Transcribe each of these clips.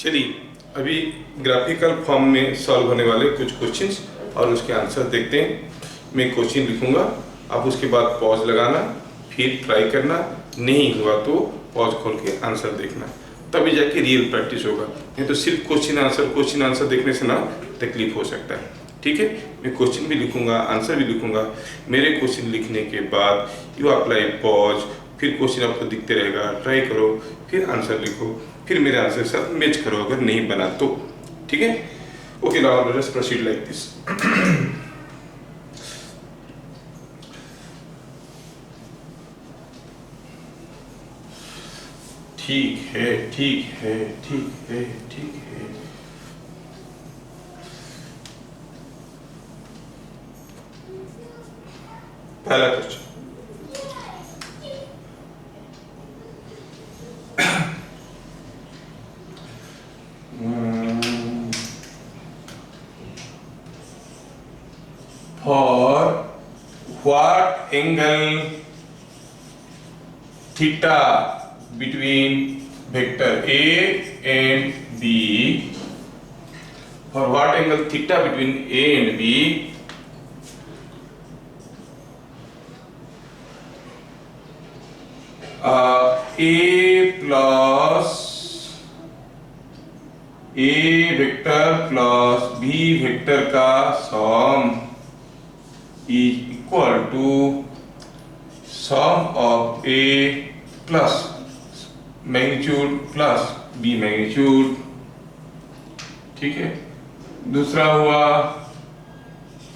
चलिए अभी graphical form में सॉल्व होने वाले कुछ क्वेश्चंस और उसके आंसर देखते हैं। मैं क्वेश्चन लिखूंगा, आप उसके बाद पॉज लगाना, फिर ट्राई करना, नहीं हुआ तो पॉज खोल के आंसर देखना, तभी जाके रियल प्रैक्टिस होगा। नहीं तो सिर्फ क्वेश्चन आंसर देखने से ना तकलीफ हो सकता है। ठीक है, मैं क्वेश्चन भी लिखूंगा, आंसर भी लिखूंगा। मेरे क्वेश्चन लिखने के बाद यू अप्लाई पॉज, फिर क्वेश्चन आपको दिखते रहेगा, ट्राई करो, फिर आंसर लिखो, फिर मेरे आंसर के साथ मैच करो अगर नहीं बना तो। ठीक है, okay, now let us proceed like this. ठीक है, ठीक है, ठीक है, ठीक है। पहला question, for what angle theta between vector A and B, for what angle theta between A and B A vector plus B vector का sum is equal to sum of A plus magnitude plus B magnitude. ठीक है, दूसरा हुआ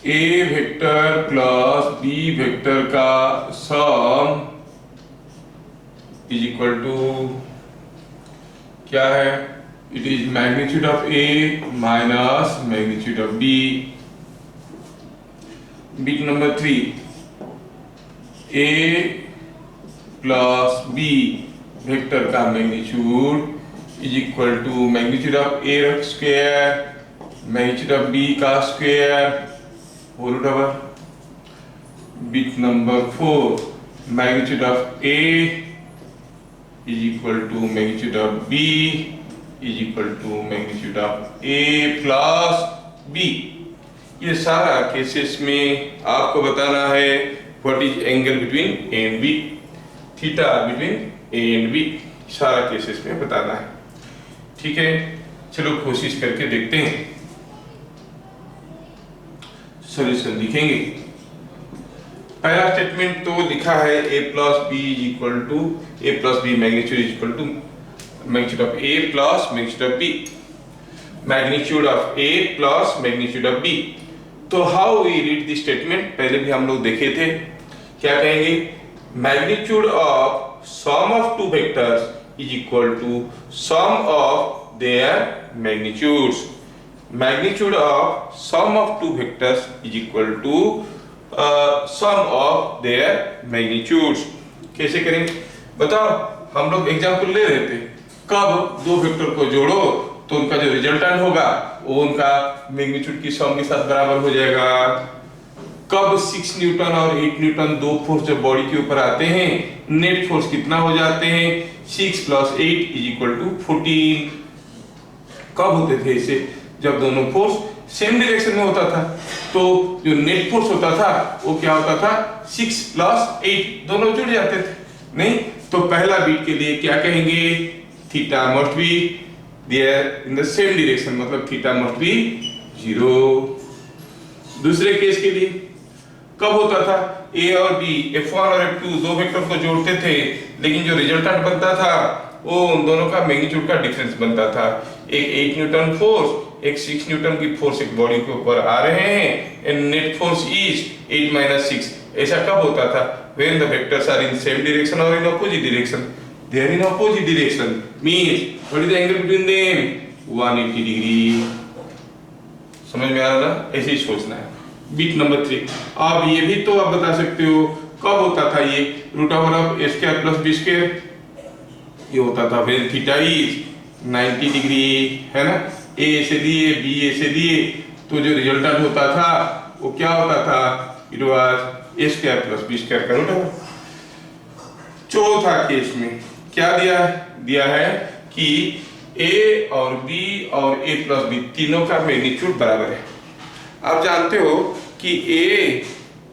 A vector plus B vector का sum is equal to क्या है, it is magnitude of A minus magnitude of B। Bit number 3, A plus B vector का magnitude is equal to magnitude of A square magnitude of B का square whole over. Bit number 4, magnitude of A is equal to magnitude of B is equal to magnitude of A plus B। ये सारा cases में आपको बताना है what is angle between A and B, theta between A and B, सारा cases में बताना है। ठीक है, चलो कोशिश करके देखते हैं, सॉल्यूशन लिखेंगे। पहला स्टेटमेंट तो लिखा है A plus B is equal to A plus B magnitude is equal to magnitude of A plus magnitude of B, magnitude of A plus magnitude of B। तो how we read this statement, पहले भी हम लोग देखे थे। क्या कहेंगे, magnitude of sum of two vectors is equal to sum of their magnitudes. Magnitude of sum of two vectors is equal to sum of their magnitudes. कैसे करेंगे बताओ, हम लोग एग्जांपल ले रहे थे, कब दो वेक्टर को जोड़ो तो उनका जो रिजल्टेंट होगा वो उनका मैग्नीट्यूड की सम के साथ बराबर हो जाएगा। कब 6 न्यूटन और 8 न्यूटन दो फोर्स जब बॉडी के ऊपर आते हैं, नेट फोर्स कितना हो जाते हैं, 6 प्लस 8 इज इक्वल टू 14। कब होते थे इसे, जब दोनों फोर्स सेम डायरेक्शन में होता था, तो जो नेट फोर्स होता था वो क्या होता था, 6 प्लस 8 दोनों जुड़ जाते थे। नहीं तो पहला बीट के लिए क्या कहेंगे, theta must be there in the same direction, मतलब थीटा मस्ट बी 0। दूसरे केस के लिए कब होता था, A और B, F1 और F2 दो वेक्टर को जोड़ते थे, लेकिन जो रिजल्टेंट बनता था वो उन दोनों का मैग्नीट्यूड का डिफरेंस बनता था। एक 8 न्यूटन फोर्स, एक 6 न्यूटन की फोर्स एक बॉडी के ऊपर आ रहे हैं, and net force is 8 minus 6। ऐसा कब होता था, when the vectors are in same direction or in opposite direction। they are in opposite direction means what is the angle between them, 180 degree. समझ में आ रहा ना, ऐसे ही सोचना है। बिट नंबर 3, अब ये भी तो आप बता सकते हो कब होता था ये, root over of A square plus B square, ये होता था when थीटा इज 90 डिग्री, है ना। A से लिए B A से लिए, तो जो रिजल्टेंट होता था वो क्या होता था, it was A square plus B square का रूट ओवर। चौथा केस में क्या दिया है कि ए और बी और ए प्लस बी तीनों का मैग्नीट्यूड बराबर है। आप जानते हो कि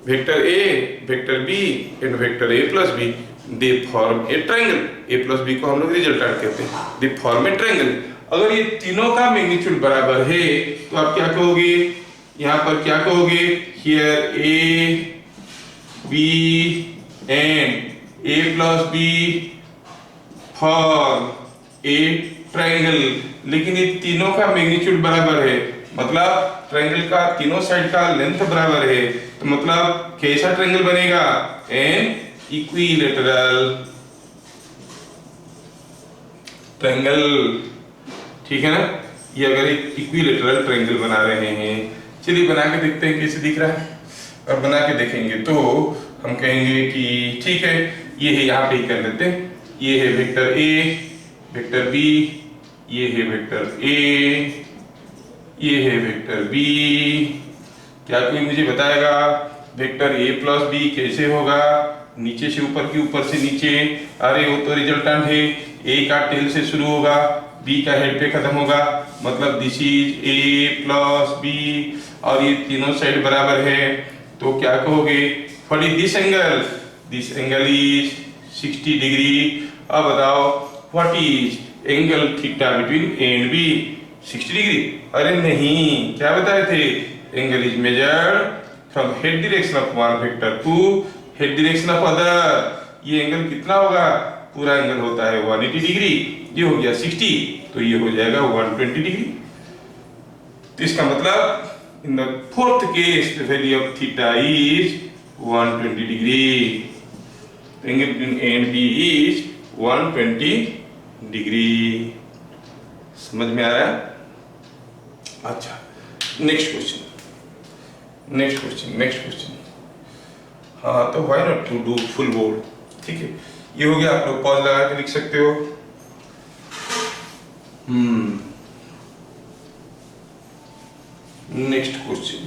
vector B and vector A plus B they form a triangle. A plus B को हम लोग रिजल्टेंट कहते हैं, दे फॉर्म ए ट्रायंगल। अगर ये तीनों का मैग्नीट्यूड बराबर है तो आप क्या कहोगे, यहाँ पर क्या कहोगे, here A B and A plus B form a triangle. लेकिन ये तीनों का मैग्नीट्यूड बराबर है, मतलब ट्रायंगल का तीनों साइड का लेंथ बराबर है, तो मतलब कैसा ट्रायंगल बनेगा, एन इक्विलेटरल ट्रायंगल। ठीक है ना, ये अगर एक इक्विलेटरल ट्रायंगल बना रहे हैं, चलिए बना के देखते हैं कैसे दिख रहा है। और बना के देखेंगे तो हम कहेंगे कि ठीक है, ये है, यहाँ पे ही कर लेते हैं, ये है वेक्टर ए, वेक्टर बी, ये है वेक्टर ए, ये है वेक्टर बी। क्या कोई मुझे बताएगा वेक्टर ए प्लस बी कैसे होगा, नीचे से ऊपर की, ऊपर से नीचे? अरे वो तो रिजल्टेंट है, ए का टेल से शुरू होगा, बी का हेड पे खत्म होगा, मतलब this is A plus B, और ये तीनों साइड बराबर है, तो क्या कहोगे, what is this angle, this angle is 60 degree. अब बताओ what is angle theta between A and B, 60 degree? अरे नहीं, क्या बताए थे, angle is measured from head direction of one vector to head direction of other. ये एंगल कितना होगा, पूरा एंगल होता है 180 डिग्री, ये हो गया 60, तो ये हो जाएगा 120 डिग्री। तो इसका मतलब in the fourth case the value of theta is 120 degree, angle between A and B is 120 degree. समझ में आ रहा है? अच्छा, नेक्स्ट क्वेश्चन। हाँ, तो why not to do full board? ठीक है, ये हो गया, आप लोग पॉज लगा के लिख सकते हो। नेक्स्ट क्वेश्चन,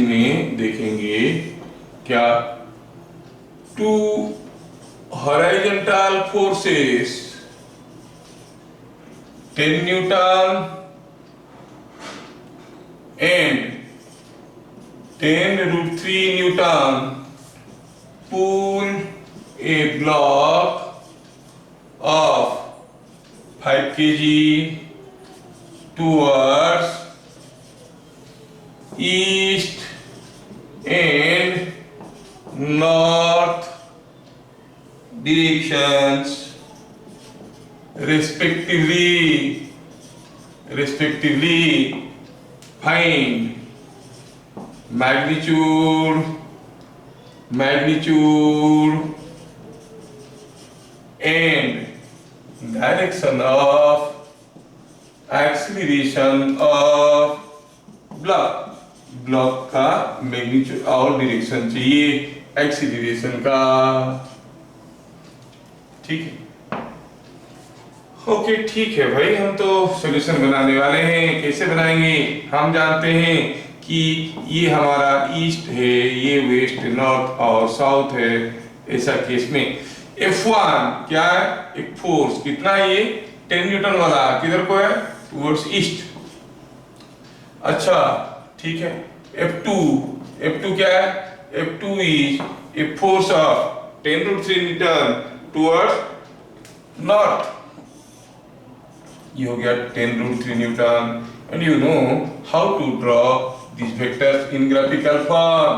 में देखेंगे क्या, two horizontal forces 10 newton and 10√3 Newton pull a block of 5 kg towards east and north directions respectively. Find magnitude and direction of acceleration of block का मैग्नीट्यूड और डायरेक्शन चाहिए एक्सीलरेशन का। ठीक है, ओके, ठीक है भाई, हम तो सॉल्यूशन बनाने वाले हैं। कैसे बनाएंगे, हम जानते हैं कि ये हमारा ईस्ट है, ये वेस्ट, नॉर्थ और साउथ है। ऐसा केस में F1 क्या है, एक फोर्स, कितना है ये, 10 न्यूटन वाला, किधर को है, टुवर्ड्स ईस्ट। अच्छा, ठीक है, F2 क्या है, F2 is a force of 10√3 newton towards north. ये हो गया 10√3 newton. And you know how to draw this vectors in graphical form.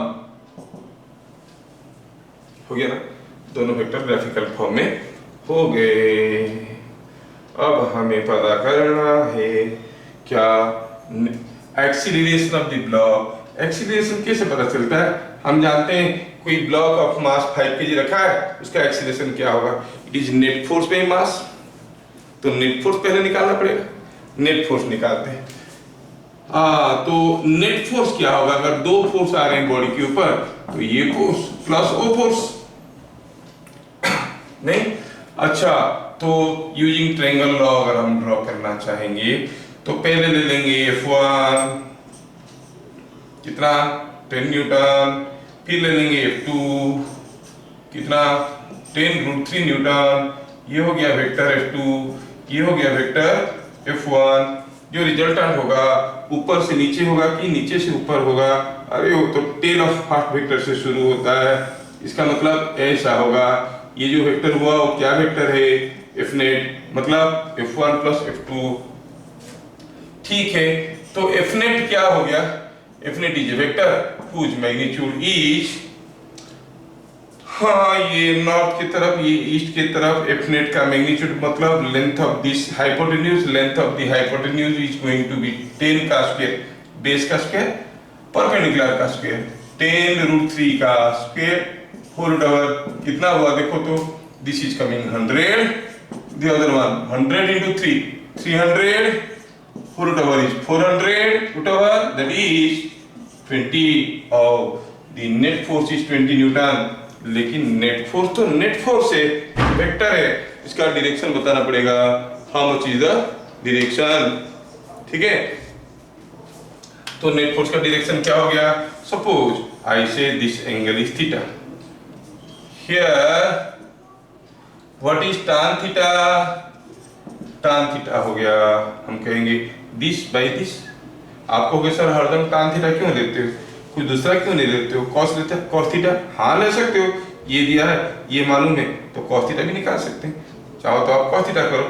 हो गया ना, दोनों वेक्टर ग्राफिकल फॉर्म में हो गए। अब हमें पता करना है क्या, acceleration of the block. Acceleration कैसे पता चलता है, हम जानते हैं कोई ब्लॉक ऑफ मास 5 kg रखा है, उसका एक्सीलरेशन क्या होगा, it is net force by mass. तो नेट फोर्स पहले निकालना पड़ेगा, नेट फोर्स निकालते हैं। तो नेट फोर्स क्या होगा, अगर दो फोर्स आ रहे हैं बॉडी के ऊपर, तो ये फोर्स प्लस ओ फोर्स नहीं। अच्छा, तो यूजिंग ट्रायंगल लॉ अगर हम ड्रॉ करना चाहेंगे तो पहले ले लेंगे F1 कितना, 10 न्यूटन, फिर ले लेंगे F2 कितना 10√3 न्यूटन, ये हो गया वेक्टर F2, ये हो गया वेक्टर F1। जो रिजल्टेंट होगा ऊपर से नीचे होगा कि नीचे से ऊपर होगा, अरे वो तो टेल ऑफ फर्स्ट वेक्टर से शुरू होता है, इसका मतलब ऐसा होगा। ये जो वेक्टर हुआ वो क्या वेक्टर है, F नेट, मतलब F1 प्लस F2। ठीक है, तो F नेट क्या हो गया, F net is a vector whose magnitude is, हाँ ये नॉर्थ की तरफ, ये ईस्ट की तरफ। F net का मैग्नीट्यूड मतलब length of this hypotenuse, length of the hypotenuse is going to be 10 का स्क्वायर, बेस का स्क्वायर, परपेंडिकुलर का स्क्वायर, 10√3 का स्क्वायर, होल ओवर कितना हुआ देखो तो, this is coming 100, the other one 100 into 3 300, root over is 400 root over, that is 20 और the net force is 20 Newton. लेकिन नेट फोर्स तो नेट फोर्स है, वेक्टर है, इसका डायरेक्शन बताना पड़ेगा, how much is the direction. ठीक है, तो नेट फोर्स का डायरेक्शन क्या हो गया, सपोज आई से this angle is theta, here what is tan theta, tan theta हो गया, हम कहेंगे दिस बाई दिस। आप कहोगे सर हरदम tan थीटा क्यों लेते हो, कुछ दूसरा क्यों नहीं लेते हो, कॉस लेते हैं, कॉस थीटा, हाँ ले सकते हो, ये दिया है ये मालूम है तो कॉस थीटा भी निकाल सकते हैं, चाहो तो आप कॉस थीटा करो।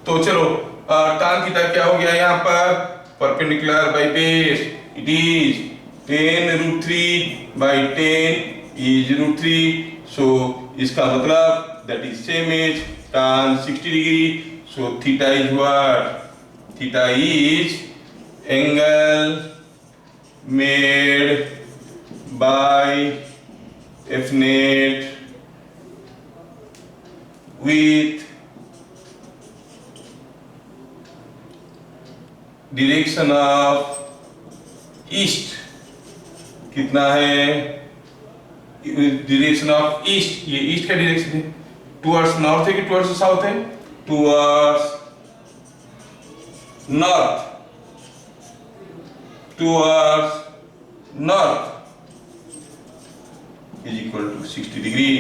तो चलो tan थीटा क्या हो गया, यहाँ पर perpendicular by base, it is 10√3 by 10 is √3, so इसका मतलब that is same as tan 60 degree, so theta is what, theta is angle made by F net with direction of east, कितना है, direction of east, ये east का direction है, towards north है कि towards south है, towards north, towards north is equal to 60 degree.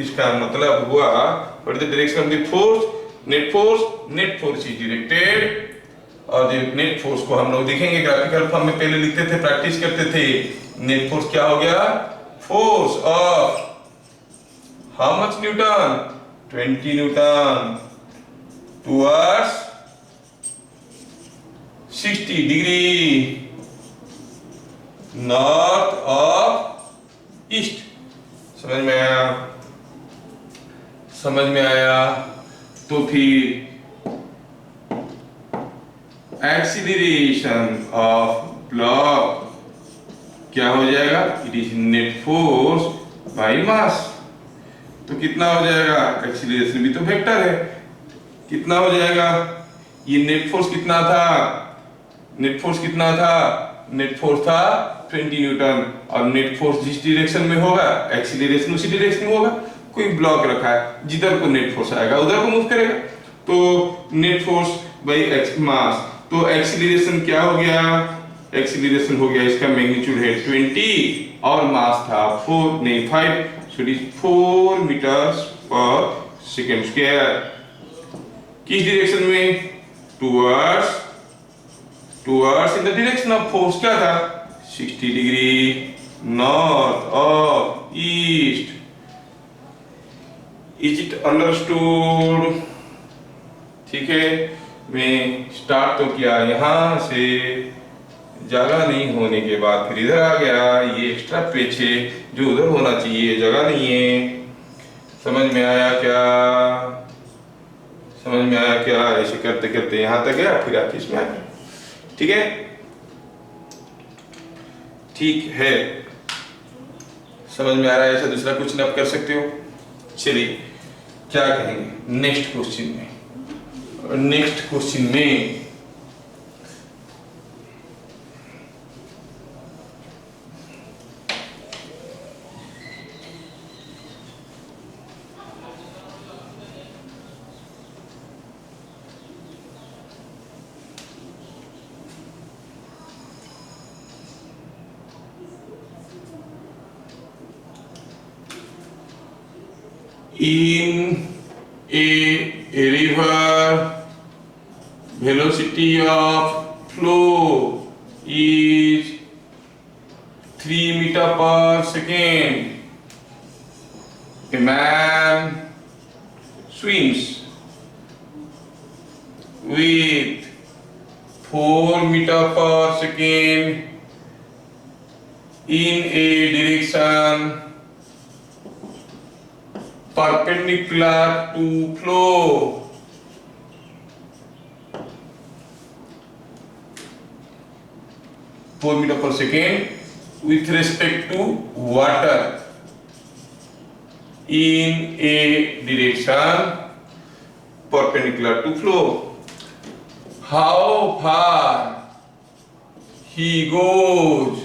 इसका मतलब हुआ what is the direction of the force, net force is directed, और जो नेट फोर्स को हम लोग देखेंगे ग्राफिकल फॉर्म में, पहले लिखते थे प्रैक्टिस करते थे। नेट फोर्स क्या हो गया, force of how much Newton, 20 Newton towards 60 degree north of east. समझ में आया, समझ में आया। तो फिर एक्सीलरेशन ऑफ ब्लॉक क्या हो जाएगा, it is net force by mass. तो कितना हो जाएगा, एक्सीलरेशन भी तो वेक्टर है, कितना हो जाएगा, ये नेट फोर्स कितना था, नेट फोर्स कितना था, नेट फोर्स था 20 न्यूटन, और नेट फोर्स जिस डायरेक्शन में होगा एक्सीलरेशन उसी डायरेक्शन में होगा। कोई ब्लॉक रखा है, जिधर को नेट फोर्स आएगा उधर को मूव करेगा, तो नेट फोर्स बाई मास। तो एक्सीलरेशन क्या हो गया, एक्सीलरेशन हो गया, इसका मैग्नीट्यूड है 20 और मास था 4 नहीं 5, सो इट इज 4 मीटर्स पर सेकंड स्क्वायर। किस डायरेक्शन में, towards in the direction of force क्या था, 60 degree north of east. Is it understood? ठीक है, मैं स्टार्ट तो किया यहाँ से, जगह नहीं होने के बाद फिर इधर आ गया, ये एक्स्ट्रा पेज है जो उधर होना चाहिए, जगह नहीं है। समझ में आया क्या, समझ में आया क्या, ऐसे करते करते यहाँ तक गया, फिर आप इसमें आ गए। ठीक है, ठीक है, समझ में आ रहा है, ऐसा दूसरा क्वेश्चन आप कर सकते हो। चलिए क्या कहेंगे नेक्स्ट क्वेश्चन में, नेक्स्ट क्वेश्चन में in a river, velocity of flow is 3 meter per second. A man swims with 4 meter per second in a direction perpendicular to flow. Four meter per second with respect to water in a direction perpendicular to flow. How far he goes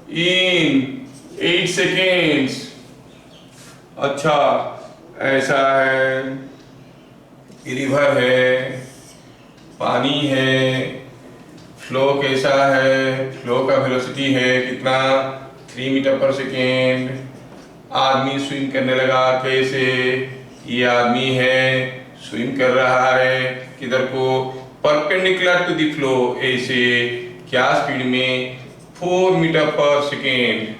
in 8 seconds. अच्छा, ऐसा है, river है, पानी है, flow कैसा है, flow का velocity है कितना, 3 मीटर पर सेकेंड। आदमी स्विम करने लगा, कैसे, ये आदमी है, स्विम कर रहा है, किधर को, परपेंडिकुलर टू द फ्लो, ऐसे, क्या स्पीड में, 4 मीटर पर सेकेंड।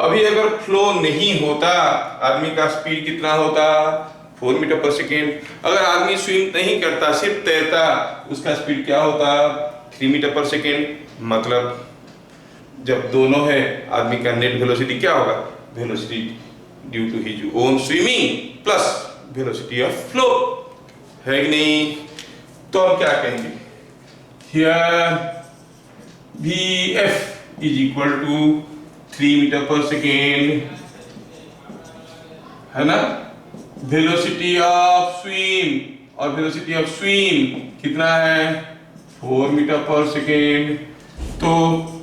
अभी अगर फ्लो नहीं होता, आदमी का स्पीड कितना होता, 4 मीटर पर सेकेंड। अगर आदमी स्विम नहीं करता, सिर्फ तैरता, उसका स्पीड क्या होता, 3 मीटर पर सेकेंड। मतलब जब दोनों है, आदमी का नेट वेलोसिटी क्या होगा, velocity due to his own swimming plus velocity of flow, है कि नहीं। तो हम क्या कहेंगे, here VF is equal to 3 metre per second, है ना। वेलोसिटी ऑफ स्विम, और वेलोसिटी ऑफ स्विम कितना है, 4 मीटर पर सेकेंड। तो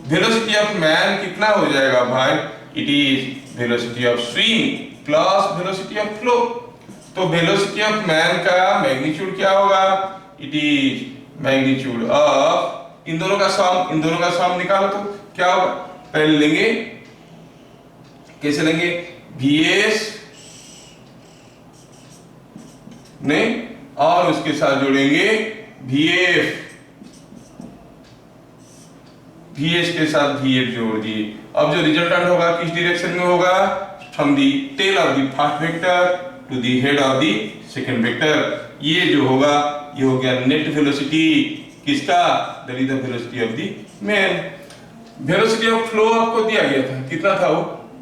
वेलोसिटी ऑफ मैन कितना हो जाएगा भाई, it is velocity of swim plus velocity of flow. तो वेलोसिटी ऑफ मैन का मैग्नीट्यूड क्या होगा, इट इज मैग्नीट्यूड ऑफ, इन दोनों का सम निकालो तो क्या होगा। पहले लेंगे, कैसे लेंगे, VS ने, और उसके साथ जोड़ेंगे VF, VS के साथ VF जोड़ दिए। अब जो रिजल्टेंट होगा किस डायरेक्शन में होगा, from the tail of the first vector to the head of the second vector. ये जो होगा, ये हो गया नेट वेलोसिटी किसका, that is the velocity of the man. Velocity of flow आपको दिया गया था, कितना था वो,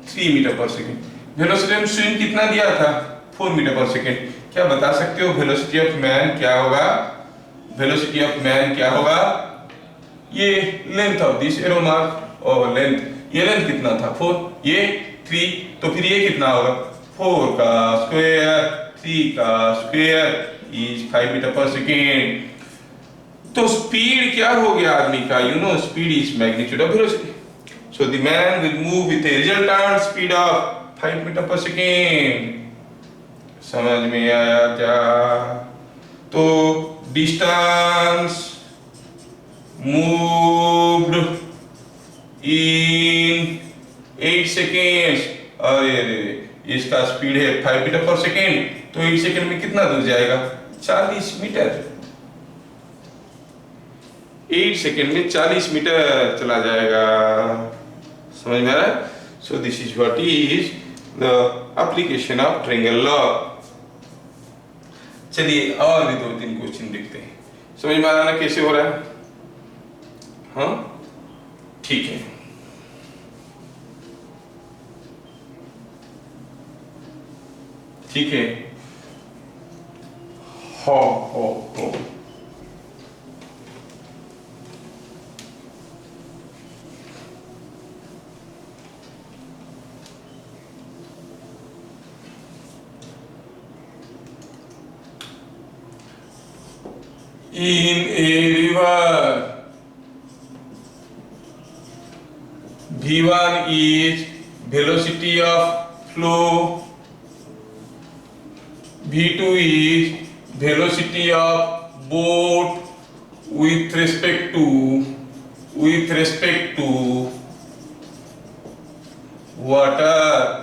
3 metre per second. Velocity of swim कितना दिया था, 4 मीटर पर सेकेंड। क्या बता सकते हो वेलोसिटी ऑफ मैन क्या होगा, वेलोसिटी ऑफ मैन क्या होगा, ये length of this arrow mark, और लेंथ, ये लेंथ कितना था 4, ये 3, तो फिर ये कितना होगा, 4 का स्क्वायर 3 का square is 5 metre per second. तो स्पीड क्या हो गया आदमी का, you know, speed is magnitude of velocity. So the man will move with a resultant speed of 5 metre per second. समझ में आया क्या। तो डिस्टेंस मूव्ड इन 8 सेकेंड्स, अरे इसका स्पीड है 5 मीटर पर सेकेंड, तो 8 सेकेंड में कितना दूर जाएगा, 40 मीटर। 8 सेकेंड में 40 मीटर चला जाएगा, समझ में आ रहा है। So this is what is the application of triangle law. चलिए और भी 2-3 क्वेश्चन देखते हैं, समझ में आ रहा है ना कैसे हो रहा है। हाँ ठीक है, ठीक है, हो in a river, V1 is velocity of flow, V2 is velocity of boat with respect to water,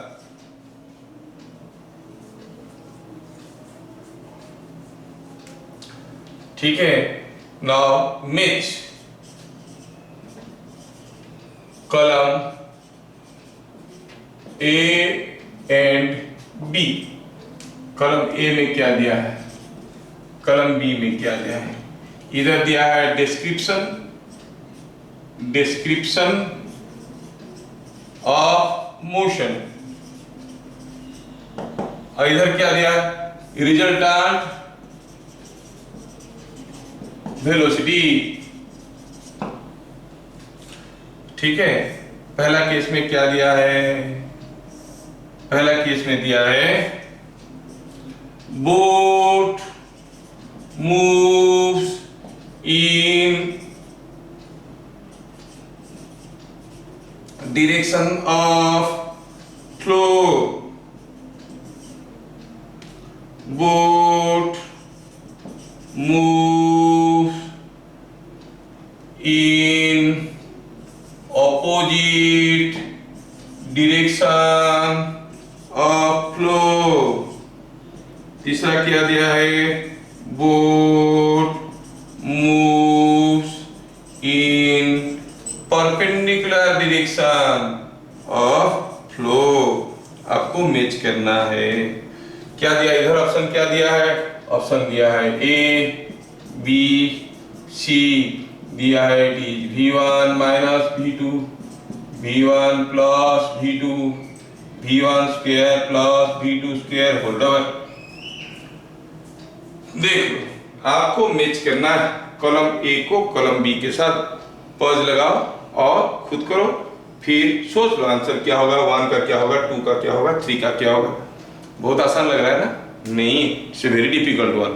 ठीक है, now match column A and B. Column A में क्या दिया है, कॉलम बी में क्या दिया है? इधर दिया है डिस्क्रिप्शन ऑफ मोशन, और इधर क्या दिया है? Resultant velocity. ठीक है, पहला केस में क्या दिया है? पहला केस में दिया है boat moves in direction of flow, boat moves in opposite direction of flow। तीसरा क्या दिया है? boat moves in perpendicular direction of flow. आपको मैच करना है। क्या दिया इधर? ऑप्शन क्या दिया है? ऑप्शन दिया है ए बी सी दिया है। It is V1 minus V2, V1 plus V2, V1 square plus V2 square whole over. देख लो, आपको मैच करना है कॉलम ए को कॉलम बी के साथ। पॉज लगाओ और खुद करो, फिर सोच लो आंसर क्या होगा, 1 का क्या होगा, 2 का क्या होगा, 3 का क्या होगा। बहुत आसान लग रहा है ना? नहीं, इट्स वेरी डिफिकल्ट वन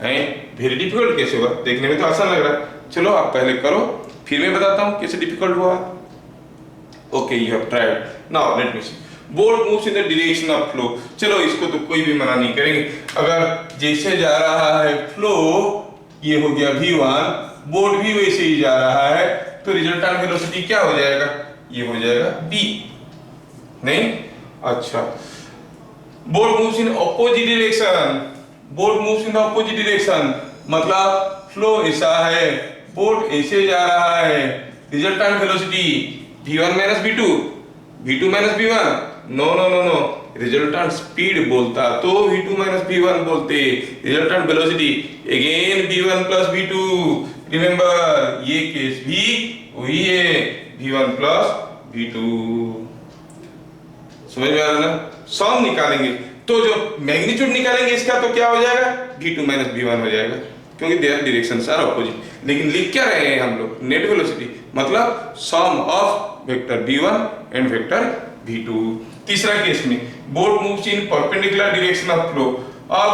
है। वेरी डिफिकल्ट कैसे हुआ? देखने में तो आसान लग रहा है। चलो आप पहले करो, फिर मैं बताता हूँ कैसे डिफिकल्ट हुआ। Okay, you have tried, now let me see. Boat moves in the direction of flow. चलो इसको तो कोई भी मना नहीं करेंगे। अगर जैसे जा रहा है फ्लो, ये हो गया V1, बोट भी वैसे ही जा रहा है, तो रिजल्टेंट वेलोसिटी क्या हो जाएगा? ये हो जाएगा b। नहीं? अच्छा, boat moves in opposite direction. Boat moves in opposite direction मतलब फ्लो ऐसा है, बोट ऐसे जा रहा है, resultant velocity v1 minus v2, v2 minus v1। No no no no, resultant speed बोलता तो v2 माइनस v1 बोलते। Resultant velocity again v1 plus v2। Remember, ये केस भी वही है, v1 प्लस v2। समझ में आ रहा ना? सम निकालेंगे तो जो मैग्नीट्यूड निकालेंगे इसका तो क्या हो जाएगा? v2 माइनस v1 हो जाएगा, क्योंकि देयर डायरेक्शंस आर ऑपोजिट। लेकिन लिख क्या रहे हैं हम लोग? नेट वेलोसिटी, मतलब sum of vector v1 and vector v2। तीसरा केस में boat moves in perpendicular direction of flow. अब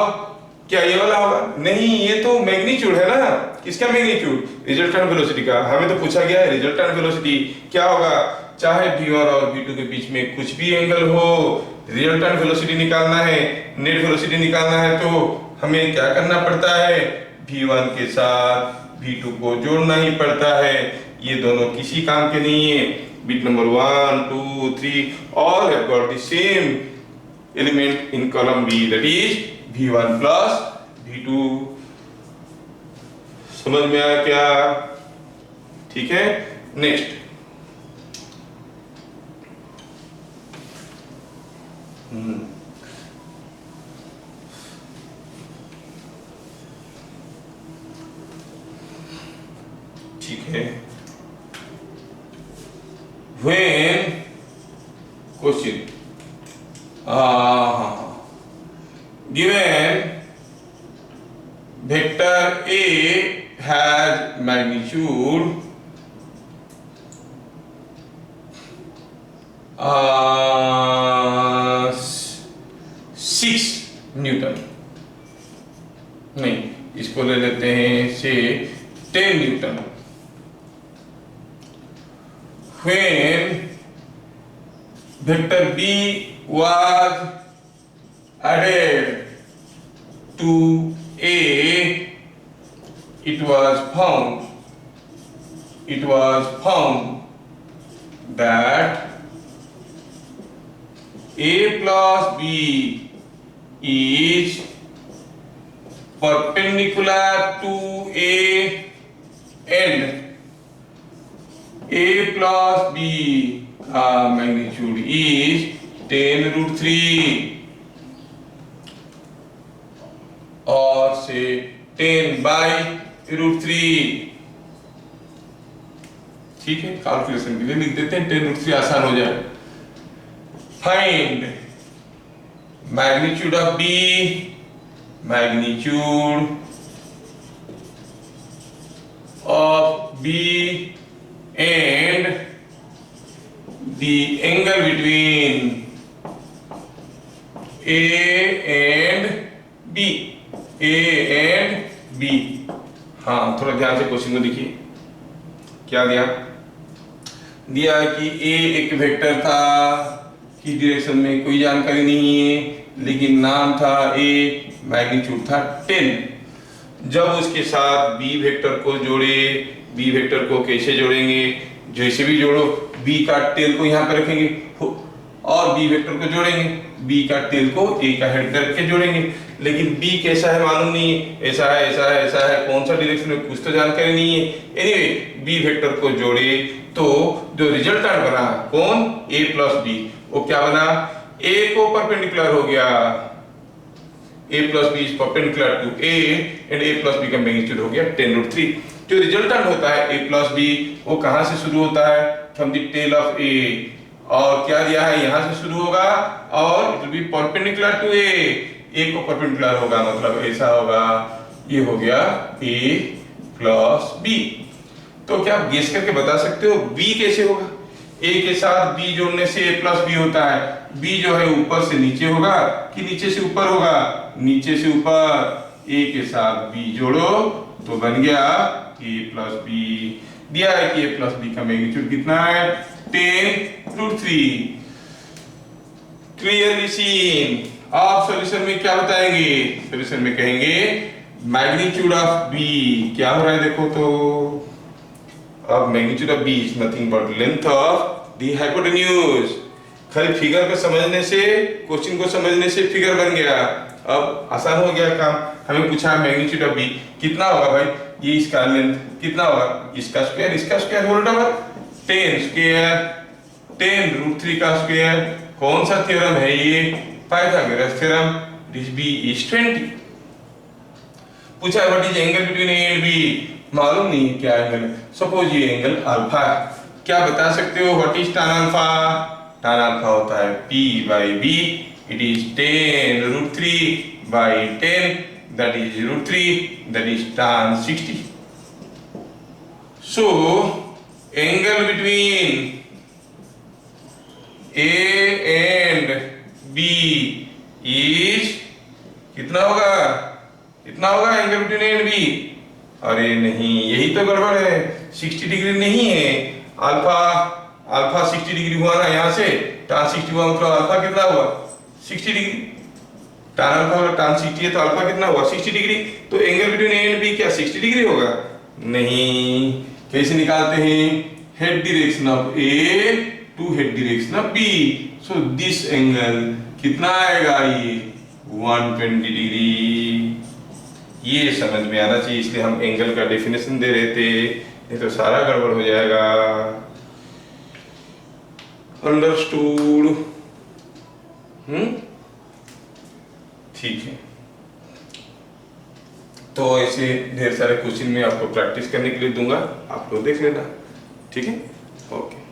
क्या ये वाला होगा? नहीं, ये तो मैग्नीट्यूड है ना। किसका मैग्नीट्यूड? रिजल्टेंट वेलोसिटी का। हमें तो पूछा गया है रिजल्टेंट वेलोसिटी क्या होगा, चाहे v1 और v2 के बीच में कुछ भी एंगल हो, रिजल्टेंट वेलोसिटी निकालना है, नेट वेलोसिटी निकालना है, तो हमें क्या करना पड़ता है? v1 के साथ v2 को जोड़ना ही पड़ता है। ये दोनों किसी काम के नहीं है। Bit number 1 2 3 all have got the same element in column B, that is v1 plus v2। समझ में आया क्या? ठीक है, नेक्स्ट। ठीक है, when question given vector A has magnitude 6 Newton, नहीं इसको ले लेते हैं से 10 Newton. when vector B was added to A, it was found that A plus B is perpendicular to A and A plus B magnitude is 10√3 or say 10/√3। ठीक है, calculation के लिए लिख देते हैं 10√3, आसान हो जाए। Find magnitude of B, magnitude of B and the angle between A and B, A and B। हाँ, थोड़ा ध्यान से क्वेश्चन को देखिए, क्या दिया कि A एक वेक्टर था की डायरेक्शन में कोई जानकारी नहीं है, लेकिन नाम था A, मैग्नीट्यूड था 10। जब उसके साथ बी वेक्टर को जोड़े, बी वेक्टर को कैसे जोड़ेंगे, जैसे भी जोड़ो बी का टेल को यहाँ पे रखेंगे और बी वेक्टर को जोड़ेंगे, बी का टेल को ए का हेड करके जोड़ेंगे, लेकिन बी कैसा है मालूम नहीं है, ऐसा है ऐसा है ऐसा है, कौन सा डायरेक्शन में कुछ तो जानकारी नहीं है। एनीवे बी वेक्टर को जोड़े तो जो रिजल्टेंट बना कौन, ए प्लस बी, वो क्या बना, ए को परपेंडिकुलर हो गया, a plus b is perpendicular to a and a plus b का मैग्नीट्यूड हो गया 10√3। जो रिजल्टेंट होता है a plus b वो कहां से शुरू होता है, from the tail of a, और क्या दिया है यहां से शुरू होगा और it will be perpendicular to a, a को परपेंडिकुलर होगा मतलब ऐसा होगा, ये हो गया a plus b। तो क्या आप गेस करके बता सकते हो b कैसे होगा, a के साथ b जोड़ने से a plus b होता है, b जो है ऊपर से नीचे होगा कि नीचे से ऊपर होगा, नीचे से ऊपर, a के साथ b जोड़ो तो बन गया a प्लस बी। दिया है कि a प्लस बी का मैग्नीट्यूड कितना है 10√3। Clearly seen. आप सॉल्यूशन में क्या बताएंगे, सॉल्यूशन में कहेंगे मैग्नीट्यूड ऑफ b क्या हो रहा है देखो तो, अब magnitude of b is nothing but length of the hypotenuse. खाली फिगर को समझने से, क्वेश्चन को समझने से फिगर बन गया, अब आसान हो गया काम। हमें पूछा है मैग्नीट्यूड ऑफ बी कितना होगा भाई, ये इसका लेंथ कितना होगा, इसका स्क्वायर होल ओवर 10 स्क्वायर 10√3 का स्क्वायर। कौन सा थ्योरम है ये, Pythagoras theorem. This B is 20। पूछा है what is angle between A and B, मालूम नहीं है क्या एंगल है, सपोज ये एंगल अल्फा है, क्या बता सकते हो what is tan alpha, tan alpha होता है p/b, it is 10√3/10, that is √3, that is tan 60. So angle between A and B is कितना होगा, कितना होगा angle between A and B, अरे नहीं यही तो गड़बड़ है, 60 डिग्री नहीं है, अल्फा 60 डिग्री हुआ ना, यहाँ से tan 60 हुआ मतलब अल्फा कितना हुआ 60 डिग्री, tan अल्फा अगर tan 60 है तो अल्फा कितना हुआ 60 डिग्री, तो angle between A and B क्या 60 डिग्री होगा, नहीं। कैसे निकालते हैं, head direction of A to head direction of B, so this angle कितना आएगा, ये 120 डिग्री। ये समझ में आना चाहिए, इसलिए हम एंगल का डेफिनेशन दे रहे थे, नहीं तो सारा गड़बड़ हो जाएगा। अंडरस्टूड, ठीक है। तो ऐसे ढेर सारे क्वेश्चन में आपको प्रैक्टिस करने के लिए दूंगा, आप लोग देख लेना, ठीक है, ओके।